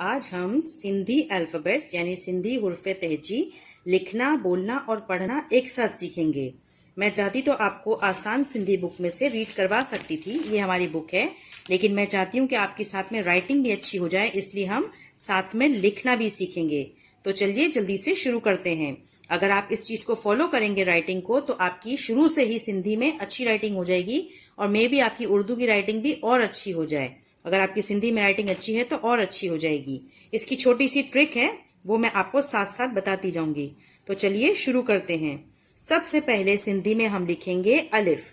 आज हम सिंधी अल्फ़ाबेट्स यानी सिंधी हुर्फ़े तहजी लिखना, बोलना और पढ़ना एक साथ सीखेंगे। मैं चाहती तो आपको आसान सिंधी बुक में से रीड करवा सकती थी, ये हमारी बुक है, लेकिन मैं चाहती हूँ कि आपके साथ में राइटिंग भी अच्छी हो जाए, इसलिए हम साथ में लिखना भी सीखेंगे। तो चलिए जल्दी से शुरू करते हैं। अगर आप इस चीज़ को फॉलो करेंगे राइटिंग को, तो आपकी शुरू से ही सिंधी में अच्छी राइटिंग हो जाएगी और मे भी आपकी उर्दू की राइटिंग भी और अच्छी हो जाए। अगर आपकी सिंधी में राइटिंग अच्छी है तो और अच्छी हो जाएगी। इसकी छोटी सी ट्रिक है, वो मैं आपको साथ साथ बताती जाऊंगी। तो चलिए शुरू करते हैं। सबसे पहले सिंधी में हम लिखेंगे अलिफ।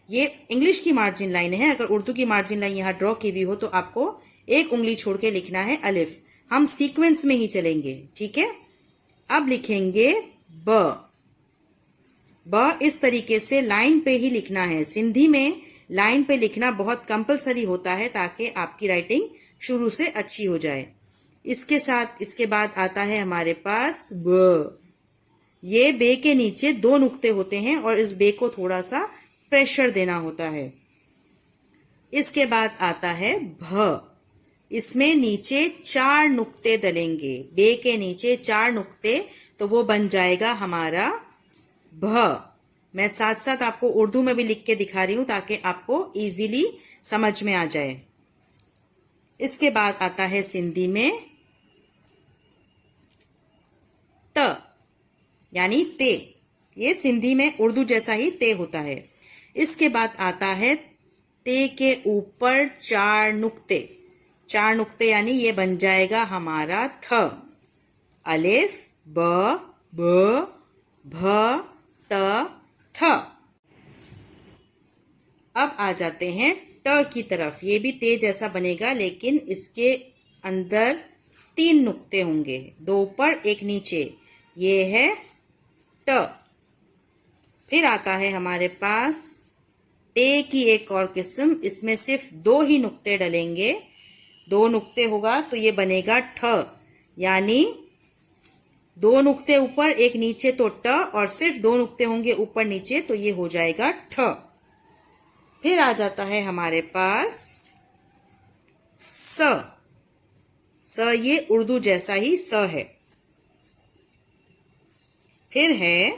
ये इंग्लिश की मार्जिन लाइन है। अगर उर्दू की मार्जिन लाइन यहाँ ड्रॉ की भी हो तो आपको एक उंगली छोड़ के लिखना है अलिफ। हम सीक्वेंस में ही चलेंगे, ठीक है। अब लिखेंगे ब। ब इस तरीके से लाइन पे ही लिखना है। सिंधी में लाइन पे लिखना बहुत कंपलसरी होता है ताकि आपकी राइटिंग शुरू से अच्छी हो जाए। इसके बाद आता है हमारे पास ब। ये बे के नीचे दो नुक्ते होते हैं और इस बे को थोड़ा सा प्रेशर देना होता है। इसके बाद आता है भ। इसमें नीचे 4 नुक्ते डलेंगे, बे के नीचे 4 नुक्ते, तो वो बन जाएगा हमारा भ। मैं साथ साथ आपको उर्दू में भी लिख के दिखा रही हूं ताकि आपको इजीली समझ में आ जाए। इसके बाद आता है सिंधी में त यानी ते। ये सिंधी में उर्दू जैसा ही ते होता है। इसके बाद आता है ते के ऊपर 4 नुक्ते। 4 नुक्ते यानी ये बन जाएगा हमारा थ। अलिफ ब ब भ त थ। अब आ जाते हैं ट की तरफ। ये भी ते जैसा बनेगा, लेकिन इसके अंदर 3 नुक्ते होंगे, 2 ऊपर 1 नीचे। ये है ट। फिर आता है हमारे पास टे की एक और किस्म। इसमें सिर्फ 2 ही नुक्ते डलेंगे। 2 नुक्ते होगा तो ये बनेगा ठ, यानी 2 नुक्ते ऊपर 1 नीचे तो ट, और सिर्फ 2 नुक्ते होंगे ऊपर नीचे तो ये हो जाएगा ठ। फिर आ जाता है हमारे पास स। स ये उर्दू जैसा ही स है। फिर है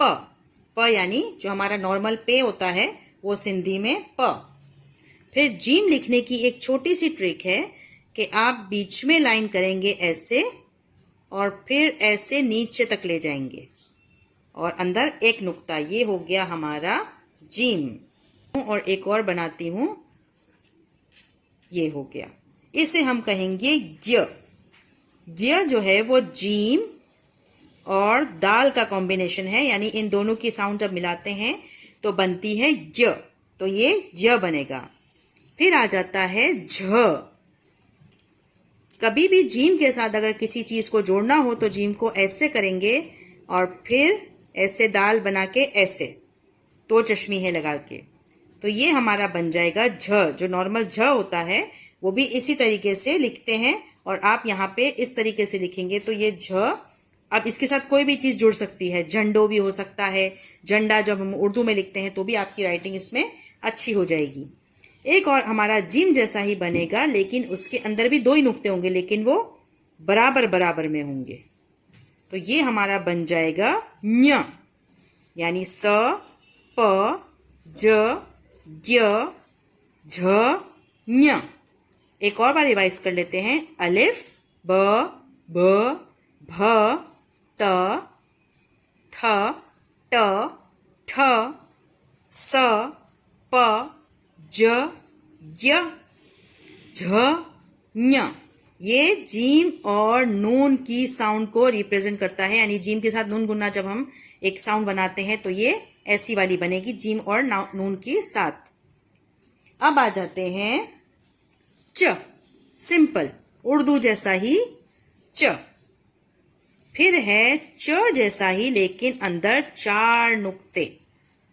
प। प यानी जो हमारा नॉर्मल पे होता है वो सिंधी में प। फिर जीम लिखने की एक छोटी सी ट्रिक है कि आप बीच में लाइन करेंगे ऐसे, और फिर ऐसे नीचे तक ले जाएंगे और अंदर 1 नुक्ता। ये हो गया हमारा जीम। और एक और बनाती हूं, ये हो गया। इसे हम कहेंगे य। य जो है वो जीम और दाल का कॉम्बिनेशन है, यानी इन दोनों की साउंड जब मिलाते हैं तो बनती है य, तो ये य बनेगा। फिर आ जाता है झ। कभी भी जीम के साथ अगर किसी चीज को जोड़ना हो तो जीम को ऐसे करेंगे और फिर ऐसे दाल बना के ऐसे 2 चश्मी है लगा के, तो ये हमारा बन जाएगा झ। जो नॉर्मल झ होता है वो भी इसी तरीके से लिखते हैं, और आप यहाँ पे इस तरीके से लिखेंगे तो ये झ। अब इसके साथ कोई भी चीज जुड़ सकती है, झंडो भी हो सकता है। झंडा जब हम उर्दू में लिखते हैं तो भी आपकी राइटिंग इसमें अच्छी हो जाएगी। एक और हमारा जिम जैसा ही बनेगा, लेकिन उसके अंदर भी 2 ही नुक्ते होंगे, लेकिन वो बराबर बराबर में होंगे। तो ये हमारा बन जाएगा ञ, यानी स प ज य झ ञ। एक और बार रिवाइज कर लेते हैं। अलिफ ब ब भ त थ ट ठ स प ज य झ ञ। ये जीम और नून की साउंड को रिप्रेजेंट करता है, यानी जीम के साथ नून गुन्ना जब हम एक साउंड बनाते हैं तो ये ऐसी वाली बनेगी, जीम और नून के साथ। अब आ जाते हैं च। सिंपल उर्दू जैसा ही च। फिर है च जैसा ही, लेकिन अंदर 4 नुक्ते,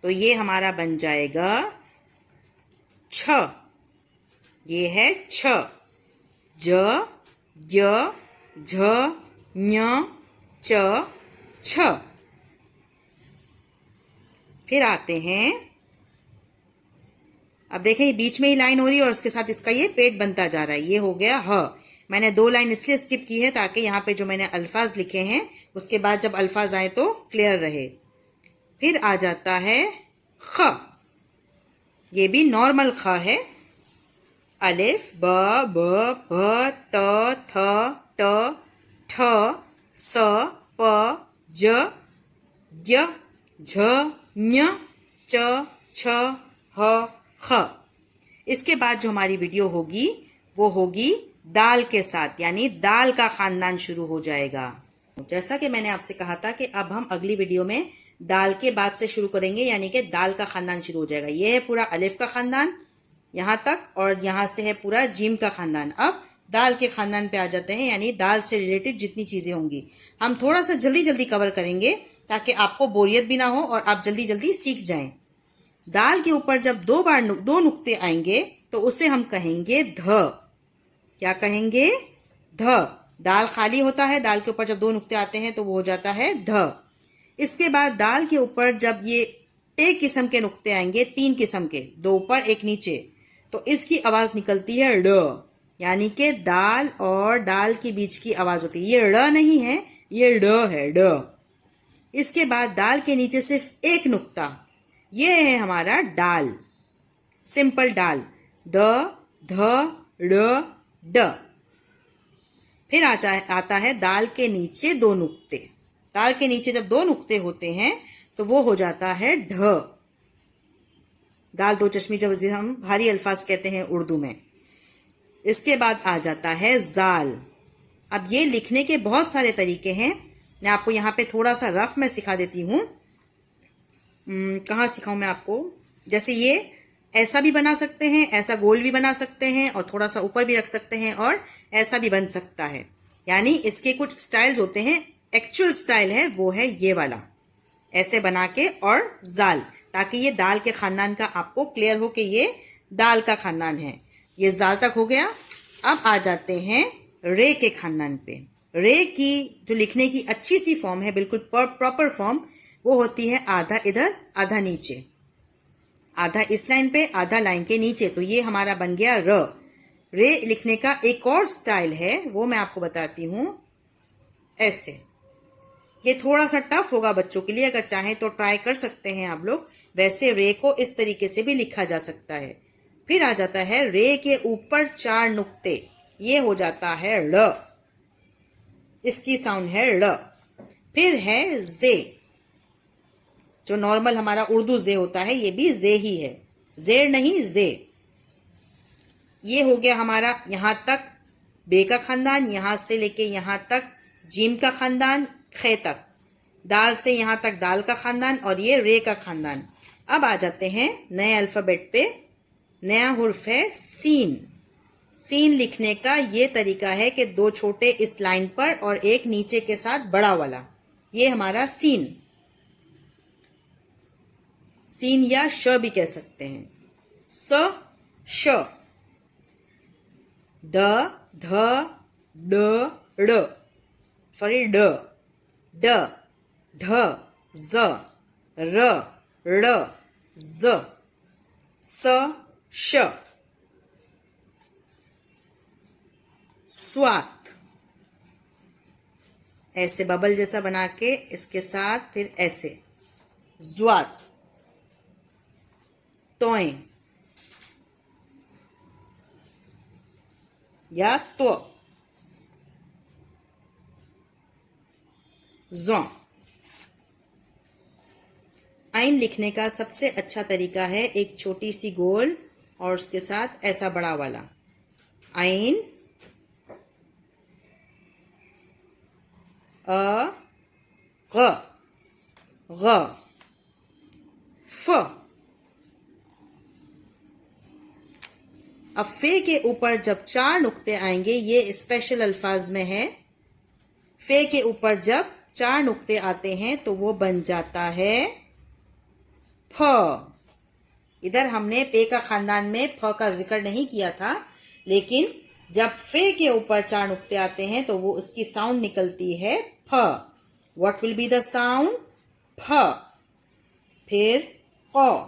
तो ये हमारा बन जाएगा छ। ये है छ। ज य झ ञ च छ। फिर आते हैं अब देखें ये बीच में ही लाइन हो रही है और उसके साथ इसका ये पेट बनता जा रहा है। ये हो गया ह। मैंने 2 लाइन इसलिए स्किप की है ताकि यहाँ पे जो मैंने अल्फाज लिखे हैं उसके बाद जब अल्फाज आए तो क्लियर रहे। फिर आ जाता है ख। ये भी नॉर्मल ख है। अलिफ ब ब भ त थ ट ठ स प ज य झ ञ च छ ह ख। इसके बाद जो हमारी वीडियो होगी वो होगी दाल के साथ, यानी दाल का खानदान शुरू हो जाएगा। जैसा कि मैंने आपसे कहा था कि अब हम अगली वीडियो में दाल के बाद से शुरू करेंगे, यानी कि दाल का खानदान शुरू हो जाएगा। ये है पूरा अलिफ का खानदान यहाँ तक, और यहाँ से है पूरा जीम का खानदान। अब दाल के खानदान पे आ जाते हैं, यानी दाल से रिलेटेड जितनी चीजें होंगी हम थोड़ा सा जल्दी जल्दी कवर करेंगे ताकि आपको बोरियत भी ना हो और आप जल्दी जल्दी सीख जाएं। दाल के ऊपर जब 2 बार 2 नुक्ते आएंगे तो उसे हम कहेंगे ध। क्या कहेंगे? ध। दाल खाली होता है, दाल के ऊपर जब 2 नुक्ते आते हैं तो वो हो जाता है ध। इसके बाद दाल के ऊपर जब ये एक किस्म के नुक्ते आएंगे, 3 किस्म के, 2 ऊपर 1 नीचे, तो इसकी आवाज निकलती है ड, यानी कि दाल और डाल के बीच की आवाज होती है। ये ड़ नहीं है, ये ड है, ड। इसके बाद दाल के नीचे सिर्फ 1 नुक्ता, ये है हमारा डाल, सिंपल डाल, द ध ड़ ड। फिर आता है दाल के नीचे 2 नुक्ते। दाल के नीचे जब 2 नुक्ते होते हैं तो वो हो जाता है ढ। दाल 2 चश्मी जब हम भारी अल्फाज कहते हैं उर्दू में। इसके बाद आ जाता है जाल। अब ये लिखने के बहुत सारे तरीके हैं, मैं आपको यहाँ पे थोड़ा सा रफ में सिखा देती हूँ। कहाँ सिखाऊं मैं आपको? जैसे ये ऐसा भी बना सकते हैं, ऐसा गोल भी बना सकते हैं, और थोड़ा सा ऊपर भी रख सकते हैं, और ऐसा भी बन सकता है। यानी इसके कुछ स्टाइल्स होते हैं। एक्चुअल स्टाइल है वो है ये वाला, ऐसे बना के और जाल, ताकि ये दाल के खानदान का आपको क्लियर हो कि ये दाल का खानदान है। ये जाल तक हो गया। अब आ जाते हैं रे के खानदान पे। रे की जो लिखने की अच्छी सी फॉर्म है, बिल्कुल प्रॉपर फॉर्म, वो होती है आधा इधर आधा नीचे, आधा इस लाइन पे आधा लाइन के नीचे। तो ये हमारा बन गया र। रे लिखने का एक और स्टाइल है, वो मैं आपको बताती हूं। ऐसे, ये थोड़ा सा टफ होगा बच्चों के लिए, अगर चाहें तो ट्राई कर सकते हैं आप लोग। वैसे रे को इस तरीके से भी लिखा जा सकता है। फिर आ जाता है रे के ऊपर 4 नुक्ते, ये हो जाता है ड़, इसकी साउंड है ड़। फिर है जे, जो नॉर्मल हमारा उर्दू जे होता है, ये भी जे ही है, जेर नहीं जे। ये हो गया हमारा यहां तक बे का खानदान, यहां से लेके यहां तक जीम का खानदान, खे तक, दाल से यहां तक दाल का खानदान, और ये रे का खानदान। अब आ जाते हैं नए अल्फाबेट पे। नया हुर्फ है सीन। सीन लिखने का ये तरीका है कि 2 छोटे इस लाइन पर और 1 नीचे के साथ बड़ा वाला, ये हमारा सीन। सीन या श भी कह सकते हैं। स श, द ध ड ड़, सॉरी ड ड ढ ज र ड़ ज स श। स्वात, ऐसे बबल जैसा बना के इसके साथ फिर ऐसे, ज्वात। तोय या तो, ज़ौ। आइन लिखने का सबसे अच्छा तरीका है एक छोटी सी गोल और उसके साथ ऐसा बड़ा वाला। आइन, अ ग ग, फ। अब फे के ऊपर जब 4 नुक्ते आएंगे, ये स्पेशल अल्फाज में है। फे के ऊपर जब 4 नुक्ते आते हैं तो वो बन जाता है फ। इधर हमने पे का खानदान में फ का जिक्र नहीं किया था, लेकिन जब फे के ऊपर 4 नुक्ते आते हैं तो वो उसकी साउंड निकलती है फ। What will be the sound? फ। फिर क,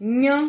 ஞ،